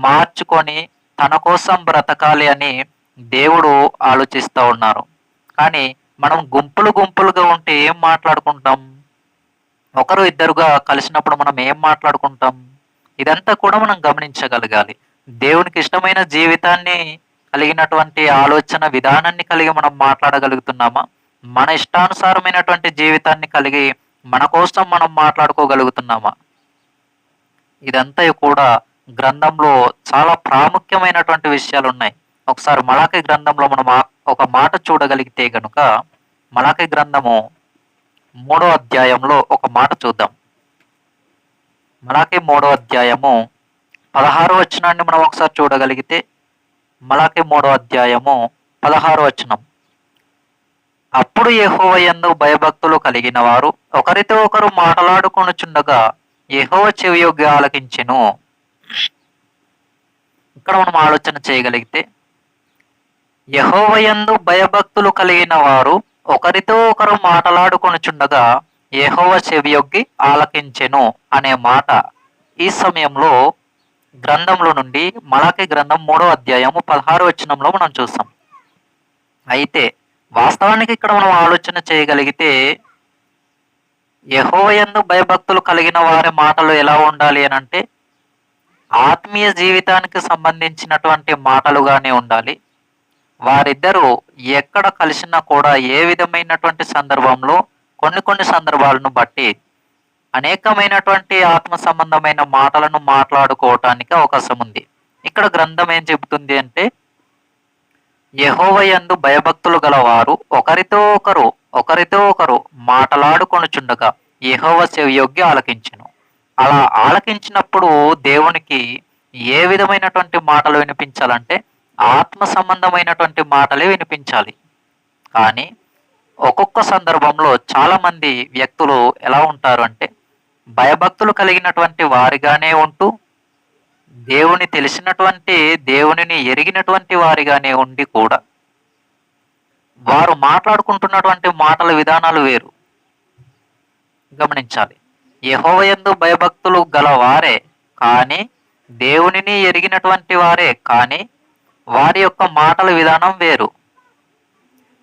మార్చుకొని తన కోసం బ్రతకాలి అని దేవుడు ఆలోచిస్తూ ఉన్నారు. కానీ మనం గుంపులుగా ఉంటే ఏం మాట్లాడుకుంటాం? ఒకరు ఇద్దరుగా కలిసినప్పుడు మనం ఏం మాట్లాడుకుంటాం? ఇదంతా కూడా మనం గమనించగలగాలి. దేవునికి ఇష్టమైన జీవితాన్ని కలిగినటువంటి ఆలోచన విధానాన్ని కలిగి మనం మాట్లాడగలుగుతున్నామా? మన ఇష్టానుసారమైనటువంటి జీవితాన్ని కలిగి మన కోసం మనం మాట్లాడుకోగలుగుతున్నామా? ఇదంతా కూడా గ్రంథంలో చాలా ప్రాముఖ్యమైనటువంటి విషయాలు ఉన్నాయి. ఒకసారి మలాకి గ్రంథంలో మనం ఒక మాట చూడగలిగితే గనుక మలాకి గ్రంథము 3వ అధ్యాయంలో ఒక మాట చూద్దాం. మలాకి 3వ అధ్యాయము 16వ వచనాన్ని మనం ఒకసారి చూడగలిగితే మలాకి 3వ అధ్యాయము 16వ వచనం. అప్పుడు యెహోవా యందు భయభక్తులు కలిగిన వారు ఒకరితో ఒకరు మాట్లాడుకొనుచుండగా యెహోవా చెవియొగ్గి ఆలకించెను. ఇక్కడ మనం ఆలోచన చేయగలిగితే యెహోవా యందు భయభక్తులు కలిగిన వారు ఒకరితో ఒకరు మాట్లాడుకొనుచుండగా యెహోవా చెవియొగ్గి ఆలకించెను అనే మాట ఈ సమయంలో గ్రంథంలో నుండి మలాకి గ్రంథం 3వ అధ్యాయము 16వ వచనంలో మనం చూస్తాం. అయితే వాస్తవానికి ఇక్కడ మనం ఆలోచన చేయగలిగితే యెహోవా యందు భయభక్తులు కలిగిన వారి మాటలు ఎలా ఉండాలి అని అంటే ఆత్మీయ జీవితానికి సంబంధించినటువంటి మాటలుగానే ఉండాలి. వారిద్దరూ ఎక్కడ కలిసినా కూడా ఏ విధమైనటువంటి సందర్భంలో కొన్ని సందర్భాలను బట్టి అనేకమైనటువంటి ఆత్మ సంబంధమైన మాటలను మాట్లాడుకోవటానికి అవకాశం ఉంది. ఇక్కడ గ్రంథం ఏం చెబుతుంది అంటే యెహోవా యందు భయభక్తులు గలవారు ఒకరితో ఒకరు మాట్లాడుకొనుచుండగా యెహోవా చెవియొగ్గి ఆలకించెను. అలా ఆలకించినప్పుడు దేవునికి ఏ విధమైనటువంటి మాటలు వినిపించాలంటే ఆత్మ సంబంధమైనటువంటి మాటలే వినిపించాలి. కానీ ఒక్కొక్క సందర్భంలో చాలా మంది వ్యక్తులు ఎలా ఉంటారు అంటే భయభక్తులు కలిగినటువంటి వారిగానే ఉంటూ దేవుని తెలిసినటువంటి దేవునిని ఎరిగినటువంటి వారిగానే ఉండి కూడా వారు మాట్లాడుకుంటున్నటువంటి మాటల విధానాలు వేరు. గమనించాలి. యెహోవా యందు భయభక్తులు గలవారే కానీ దేవునిని ఎరిగినటువంటి వారే కానీ వారి యొక్క మాటల విధానం వేరు.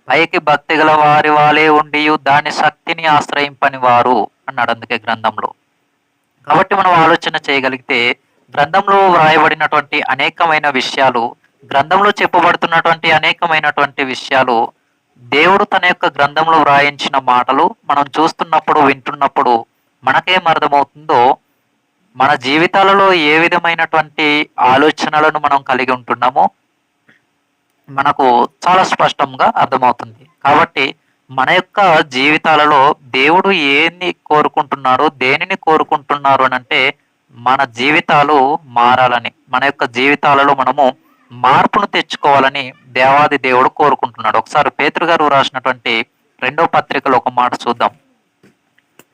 పైకి భక్తి గల వారి వాలే ఉండి దాని శక్తిని ఆశ్రయింపని వారు అన్నాడు అందుకే గ్రంథంలో. కాబట్టి మనం ఆలోచన చేయగలిగితే గ్రంథంలో వ్రాయబడినటువంటి అనేకమైన విషయాలు, గ్రంథంలో చెప్పబడుతున్నటువంటి అనేకమైనటువంటి విషయాలు దేవుడు తన యొక్క గ్రంథంలో వ్రాయించిన మాటలు మనం చూస్తున్నప్పుడు వింటున్నప్పుడు మనకేం అర్థమవుతుందో మన జీవితాలలో ఏ విధమైనటువంటి ఆలోచనలను మనం కలిగి ఉంటున్నామో మనకు చాలా స్పష్టంగా అర్థమవుతుంది. కాబట్టి మన యొక్క జీవితాలలో దేవుడు ఏన్ని కోరుకుంటున్నాడో, దేనిని కోరుకుంటున్నారు అనంటే, మన జీవితాలు మారాలని, మన యొక్క జీవితాలలో మనము మార్పును తెచ్చుకోవాలని దేవాది దేవుడు కోరుకుంటున్నాడు. ఒకసారి పేతురు గారు రాసినటువంటి రెండో పత్రికలో ఒక మాట చూద్దాం.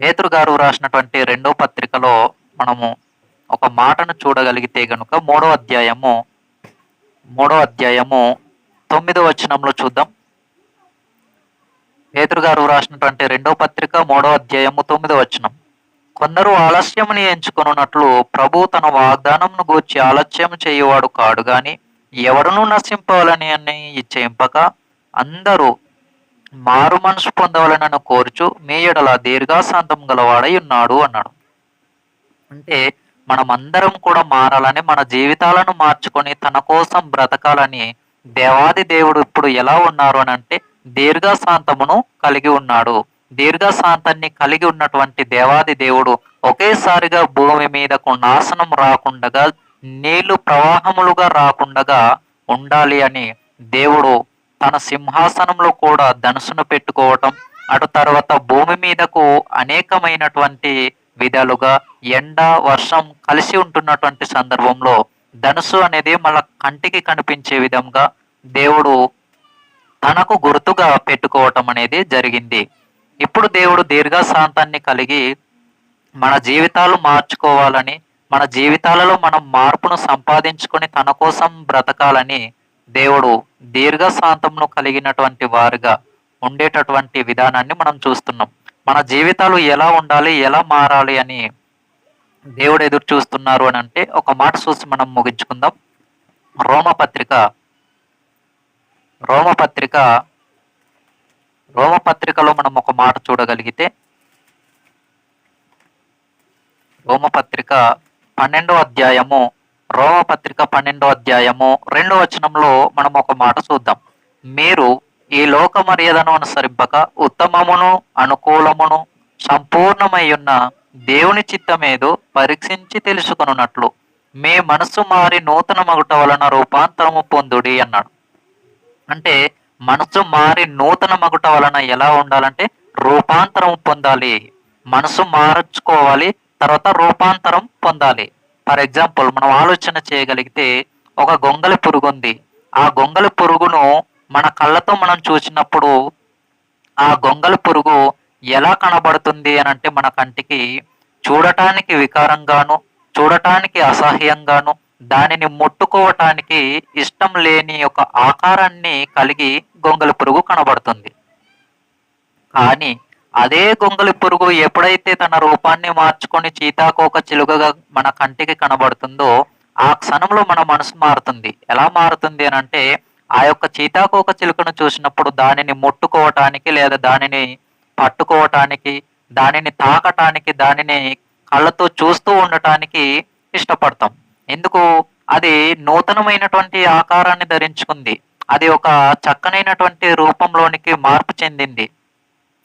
పేతురు గారు రాసినటువంటి రెండో పత్రికలో మనము ఒక మాటను చూడగలిగితే గనుక మూడో అధ్యాయము 9వ వచనంలో చూద్దాం. పేతురు గారు రాసినటువంటి రెండో పత్రిక 3వ అధ్యాయము 9వ వచనం. కొందరు ఆలస్యముని ఎంచుకొనున్నట్లు ప్రభు తన వాగ్దానమును గూర్చి ఆలస్యం చేయువాడు కాడు గాని ఎవరునూ నశింపవాలని అని ఇచ్చేంపక అందరూ మారు మనసు పొందవలనని కోరుచు మీ ఎడల దీర్ఘశాంతం గలవాడై ఉన్నాడు అన్నాడు. అంటే మనమందరం కూడా మారాలని, మన జీవితాలను మార్చుకొని తన కోసం బ్రతకాలని దేవాది దేవుడు ఇప్పుడు ఎలా ఉన్నారు అని అంటే దీర్ఘశాంతమును కలిగి ఉన్నాడు. దీర్ఘశాంతాన్ని కలిగి ఉన్నటువంటి దేవాది దేవుడు ఒకేసారిగా భూమి మీదకు నాశనం రాకుండగా, నీళ్లు ప్రవాహములుగా రాకుండగా ఉండాలి అని దేవుడు తన సింహాసనంలో కూడా ధనుసును పెట్టుకోవటం, అటు తర్వాత భూమి మీదకు అనేకమైనటువంటి విధాలుగా ఎండ వర్షం కలిసి ఉంటున్నటువంటి సందర్భంలో ధనుసు అనేది మన కంటికి కనిపించే విధంగా దేవుడు తనకు గుర్తుగా పెట్టుకోవటం అనేది జరిగింది. ఇప్పుడు దేవుడు దీర్ఘశాంతాన్ని కలిగి మన జీవితాలు మార్చుకోవాలని, మన జీవితాలలో మనం మార్పును సంపాదించుకొని తన కోసం బ్రతకాలని దేవుడు దీర్ఘశాంతమును కలిగినటువంటి వారుగా ఉండేటటువంటి విధానాన్ని మనం చూస్తున్నాం. మన జీవితాలు ఎలా ఉండాలి, ఎలా మారాలి అని దేవుడు ఎదురు చూస్తున్నారు అని అంటే ఒక మాట చూసి మనం ముగించుకుందాం. రోమపత్రికలో మనం ఒక మాట చూడగలిగితే రోమపత్రిక 12వ అధ్యాయము 2వ వచనంలో మనం ఒక మాట చూద్దాం. మీరు ఈ లోక మర్యాదను అనుసరింపక ఉత్తమమును అనుకూలమును సంపూర్ణమై ఉన్న దేవుని చిత్తమేదో పరీక్షించి తెలుసుకొనున్నట్లు మీ మనస్సు మారి నూతన మగుట వలన రూపాంతరము పొందుడి అన్నాడు. అంటే మనసు మారి నూతన మగుట వలన ఎలా ఉండాలంటే రూపాంతరం పొందాలి, మనసు మార్చుకోవాలి, తర్వాత రూపాంతరం పొందాలి. ఫర్ ఎగ్జాంపుల్ మనం ఆలోచన చేయగలిగితే ఒక గొంగలి పురుగు ఉంది. ఆ గొంగలి పురుగును మన కళ్ళతో మనం చూసినప్పుడు ఆ గొంగలి పురుగు ఎలా కనబడుతుంది అని అంటే మన కంటికి చూడటానికి వికారంగాను, చూడటానికి అసహ్యంగాను, దానిని ముట్టుకోవటానికి ఇష్టం లేని ఒక ఆకారాన్ని కలిగి గొంగలి పురుగు కనబడుతుంది. కానీ అదే గొంగలి పురుగు ఎప్పుడైతే తన రూపాన్ని మార్చుకొని చీతాకోక చిలుకగా మన కంటికి కనబడుతుందో ఆ క్షణంలో మన మనసు మారుతుంది. ఎలా మారుతుంది అని అంటే ఆ యొక్క చీతాకోక చిలుకను చూసినప్పుడు దానిని ముట్టుకోవటానికి, లేదా దానిని పట్టుకోవటానికి, దానిని తాకటానికి, దానిని కళ్ళతో చూస్తూ ఉండటానికి ఇష్టపడతాం. ఎందుకు? అది నూతనమైనటువంటి ఆకారాన్ని ధరించుకుంది, అది ఒక చక్కనైనటువంటి రూపంలోనికి మార్పు చెందింది.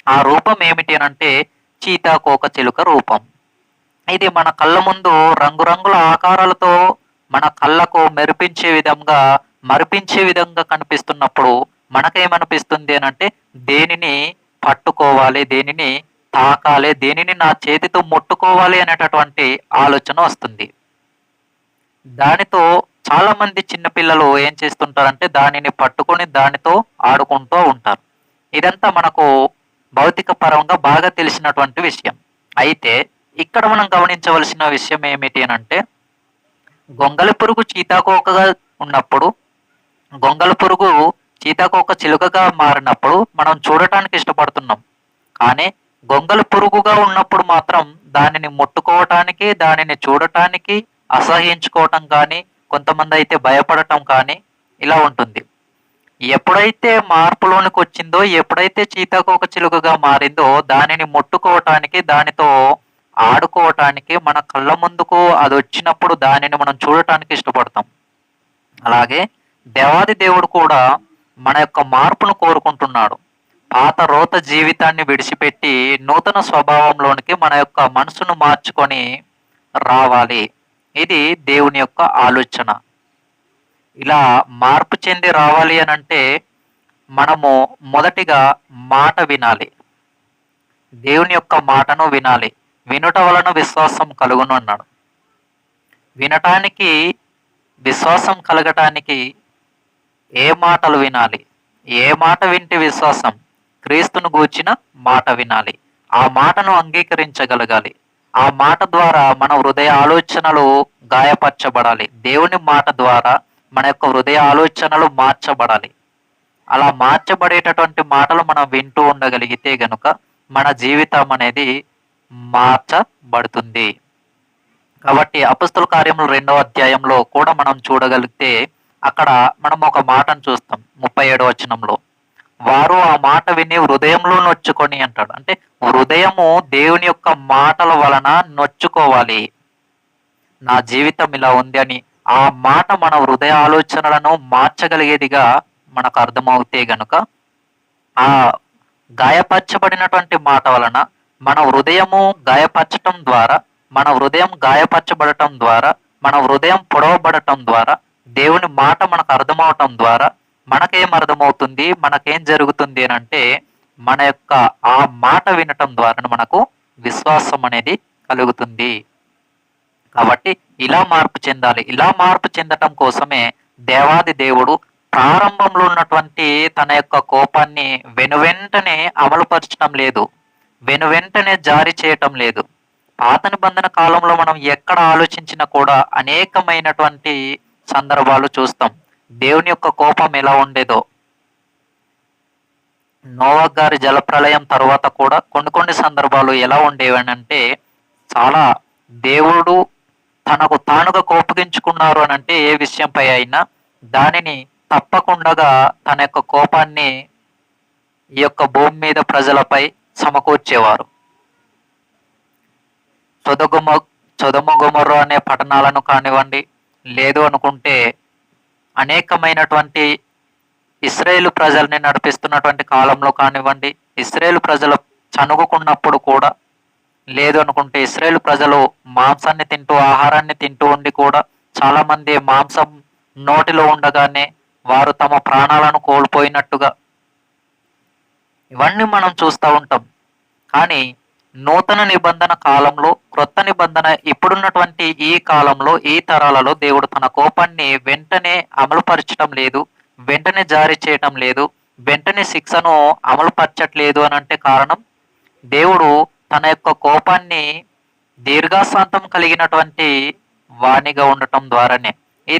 ఆ రూపం ఏమిటి అని అంటే చీతాకోక చిలుక రూపం. ఇది మన కళ్ళ ముందు రంగురంగుల ఆకారాలతో మన కళ్ళకు మరిపించే విధంగా కనిపిస్తున్నప్పుడు మనకేమనిపిస్తుంది అని అంటే దేనిని పట్టుకోవాలి, దేనిని తాకాలి, దేనిని నా చేతితో ముట్టుకోవాలి అనేటటువంటి ఆలోచన వస్తుంది. దానితో చాలా మంది చిన్నపిల్లలు ఏం చేస్తుంటారంటే దానిని పట్టుకొని దానితో ఆడుకుంటూ ఉంటారు. ఇదంతా మనకు భౌతిక పరంగా బాగా తెలిసినటువంటి విషయం. అయితే ఇక్కడ మనం గమనించవలసిన విషయం ఏమిటి అని అంటే గొంగలి పురుగు చీతాకోకగా ఉన్నప్పుడు, గొంగలి పురుగు చీతాకోక చిలుకగా మారినప్పుడు మనం చూడటానికి ఇష్టపడుతున్నాం. కానీ గొంగలి పురుగుగా ఉన్నప్పుడు మాత్రం దానిని ముట్టుకోవటానికి, దానిని చూడటానికి అసహ్యించుకోవటం కానీ, కొంతమంది అయితే భయపడటం కానీ ఇలా ఉంటుంది. ఎప్పుడైతే మార్పులోనికి వచ్చిందో, ఎప్పుడైతే చీతాకోక చిలుకగా మారిందో దానిని ముట్టుకోవటానికి, దానితో ఆడుకోవటానికి, మన కళ్ళ ముందుకు అది వచ్చినప్పుడు దానిని మనం చూడటానికి ఇష్టపడతాం. అలాగే దేవాది దేవుడు కూడా మన యొక్క మార్పును కోరుకుంటున్నాడు. పాత రోత జీవితాన్ని విడిచిపెట్టి నూతన స్వభావంలోనికి మన యొక్క మనసును మార్చుకొని రావాలి. ఇది దేవుని యొక్క ఆలోచన. ఇలా మార్పు చెంది రావాలి అనంటే మనము మొదటిగా మాట వినాలి. దేవుని యొక్క మాటను వినాలి. వినుట వలన విశ్వాసం కలుగును అన్నాడు. వినటానికి, విశ్వాసం కలగటానికి ఏ మాటలు వినాలి? ఏ మాట వింటే విశ్వాసం? క్రీస్తును గూర్చిన మాట వినాలి. ఆ మాటను అంగీకరించగలగాలి. ఆ మాట ద్వారా మన హృదయ ఆలోచనలు గాయపరచబడాలి. దేవుని మాట ద్వారా మన యొక్క హృదయ ఆలోచనలు మార్చబడాలి. అలా మార్చబడేటటువంటి మాటలు మనం వింటూ ఉండగలిగితే గనుక మన జీవితం అనేది మార్చబడుతుంది. కాబట్టి అపొస్తలుల కార్యములు 2వ అధ్యాయంలో కూడా మనం చూడగలిగితే అక్కడ మనం ఒక మాటను చూస్తాం. 37వ వచనంలో వారు ఆ మాట విని హృదయంలో నొచ్చుకొని అంటాడు. అంటే హృదయము దేవుని యొక్క మాటల వలన నొచ్చుకోవాలి. నా జీవితం ఇలా ఉంది అని ఆ మాట మన హృదయ ఆలోచనలను మార్చగలిగేదిగా మనకు అర్థమవుతే గనుక ఆ గాయపరచబడినటువంటి మాట వలన మన హృదయము గాయపరచటం ద్వారా, మన హృదయం గాయపరచబడటం ద్వారా, మన హృదయం పొడవబడటం ద్వారా, దేవుని మాట మనకు అర్థమవటం ద్వారా మనకేం అర్థమవుతుంది? మనకేం జరుగుతుంది అనంటే మన యొక్క ఆ మాట వినటం ద్వారా మనకు విశ్వాసం అనేది కలుగుతుంది. కాబట్టి ఇలా మార్పు చెందాలి. ఇలా మార్పు చెందటం కోసమే దేవాది దేవుడు ప్రారంభంలో ఉన్నటువంటి తన యొక్క కోపాన్ని వెనువెంటనే అమలుపరచడం లేదు. వెనువెంటనే జారీ చేయటం లేదు. పాత నిబంధన కాలంలో మనం ఎక్కడ ఆలోచించినా కూడా అనేకమైనటువంటి సందర్భాలు చూస్తాం. దేవుని యొక్క కోపం ఎలా ఉండేదో. నోవా గారి జలప్రళయం తర్వాత కూడా కొన్ని సందర్భాలు ఎలా ఉండేవనంటే చాలా దేవుడు తనకు తానుగా కోపగించుకున్నారు అనంటే ఏ విషయంపై అయినా దానిని తప్పకుండా తన యొక్క కోపాన్ని ఈ యొక్క భూమి మీద ప్రజలపై సమకూర్చేవారు. సొదొమ గొమొర్రా అనే పట్టణాలను కానివ్వండి, లేదు అనుకుంటే అనేకమైనటువంటి ఇశ్రాయేలు ప్రజల్ని నడిపిస్తున్నటువంటి కాలంలో కానివ్వండి, ఇశ్రాయేలు ప్రజలు చనుగుకున్నప్పుడు కూడా, లేదు అనుకుంటే ఇశ్రాయేలు ప్రజలు మాంసాన్ని తింటూ, ఆహారాన్ని తింటూ ఉండి కూడా చాలా మంది మాంసం నోటిలో ఉండగానే వారు తమ ప్రాణాలను కోల్పోయినట్టుగా ఇవన్నీ మనం చూస్తూ ఉంటాం. కానీ నూతన నిబంధన కాలంలో, క్రొత్త నిబంధన ఇప్పుడున్నటువంటి ఈ కాలంలో, ఈ తరాలలో దేవుడు తన కోపాన్ని వెంటనే అమలుపరచడం లేదు, వెంటనే జారీ చేయటం లేదు, వెంటనే శిక్షను అమలుపరచట్లేదు అని అంటే కారణం దేవుడు తన యొక్క కోపాన్ని దీర్ఘశాంతం కలిగినటువంటి వాణిగా ఉండటం ద్వారానే. ఈ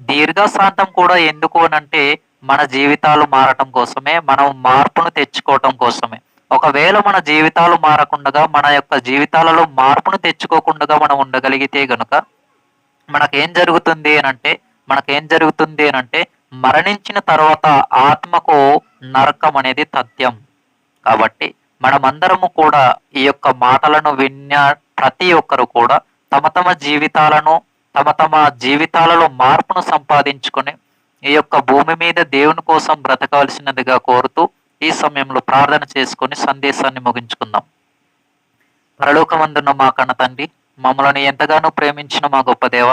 దీర్ఘశాంతం కూడా ఎందుకు అనంటే మన జీవితాలు మారటం కోసమే, మనం మార్పును తెచ్చుకోవటం కోసమే. ఒకవేళ మన జీవితాలు మారకుండా, మన యొక్క జీవితాలలో మార్పును తెచ్చుకోకుండా మనం ఉండగలిగితే గనుక మనకేం జరుగుతుంది అనంటే మరణించిన తర్వాత ఆత్మకు నరకం అనేది తథ్యం. కాబట్టి మనమందరము కూడా ఈ యొక్క మాటలను విన్న ప్రతి ఒక్కరు కూడా తమ జీవితాలలో మార్పును సంపాదించుకొని ఈ యొక్క భూమి మీద దేవుని కోసం బ్రతకవలసినదిగా కోరుతూ ఈ సమయంలో ప్రార్థన చేసుకొని సందేశాన్ని ముగించుకుందాం. పరలోకమందున్న మా కన్న తండ్రి, మమ్మల్ని ఎంతగానో ప్రేమించిన మా గొప్ప దేవ,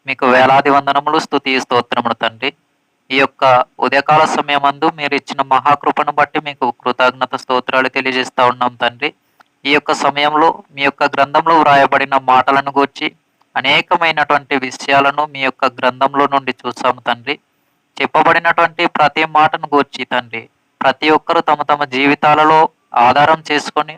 మీకు వేలాది వందనములు, స్తుతి స్తోత్రములు తండ్రి. ఈ యొక్క ఉదయకాల సమయమందు మీరు ఇచ్చిన మహాకృపను బట్టి మీకు కృతజ్ఞత స్తోత్రాలు తెలియజేస్తా ఉన్నాం తండ్రి. ఈ యొక్క సమయంలో మీ యొక్క గ్రంథంలో వ్రాయబడిన మాటలను గూర్చి అనేకమైనటువంటి విషయాలను మీ యొక్క గ్రంథంలో నుండి చూసాము తండ్రి. చెప్పబడినటువంటి ప్రతి మాటను గూర్చి తండ్రి ప్రతి ఒక్కరూ తమ జీవితాలలో ఆధారం చేసుకొని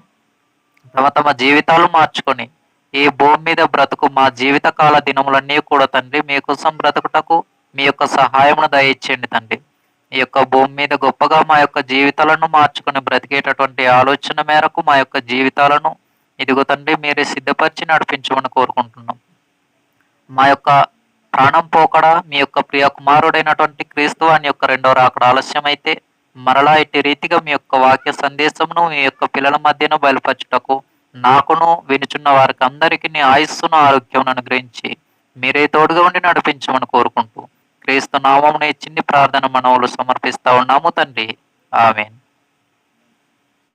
తమ జీవితాలు మార్చుకొని ఈ భూమి మీద బ్రతుకు మా జీవితకాల దినములన్నీ కూడా తండ్రి మీకోసం బ్రతుకుటకు మీ యొక్క సహాయమును దయచేయండి తండ్రి. ఈ యొక్క భూమి మీద గొప్పగా మా యొక్క జీవితాలను మార్చుకొని బ్రతికేటటువంటి ఆలోచన మేరకు మా యొక్క జీవితాలను ఇదిగో తండ్రి మీరే సిద్ధపరిచి నడిపించమని కోరుకుంటున్నాం. మా యొక్క ప్రాణం పోకడ మీ యొక్క ప్రియ కుమారుడైనటువంటి క్రీస్తు అని యొక్క రెండవ రాకడ ఆలస్యమైతే మరలా ఇట్టి రీతిగా మీ యొక్క వాక్య సందేశమును మీ యొక్క పిల్లల మధ్యన బయలుపరచుటకు నాకును వినుచున్న వారికి అందరికీ నీ ఆయుస్సును ఆరోగ్యం అనుగ్రహించి మీరే తోడుగా ఉండి నడిపించమని కోరుకుంటూ క్రీస్తు నామమున ఈ చిన్ని ప్రార్థన మనవులు సమర్పిస్తా ఉన్నాము తండ్రి. ఆమేన్.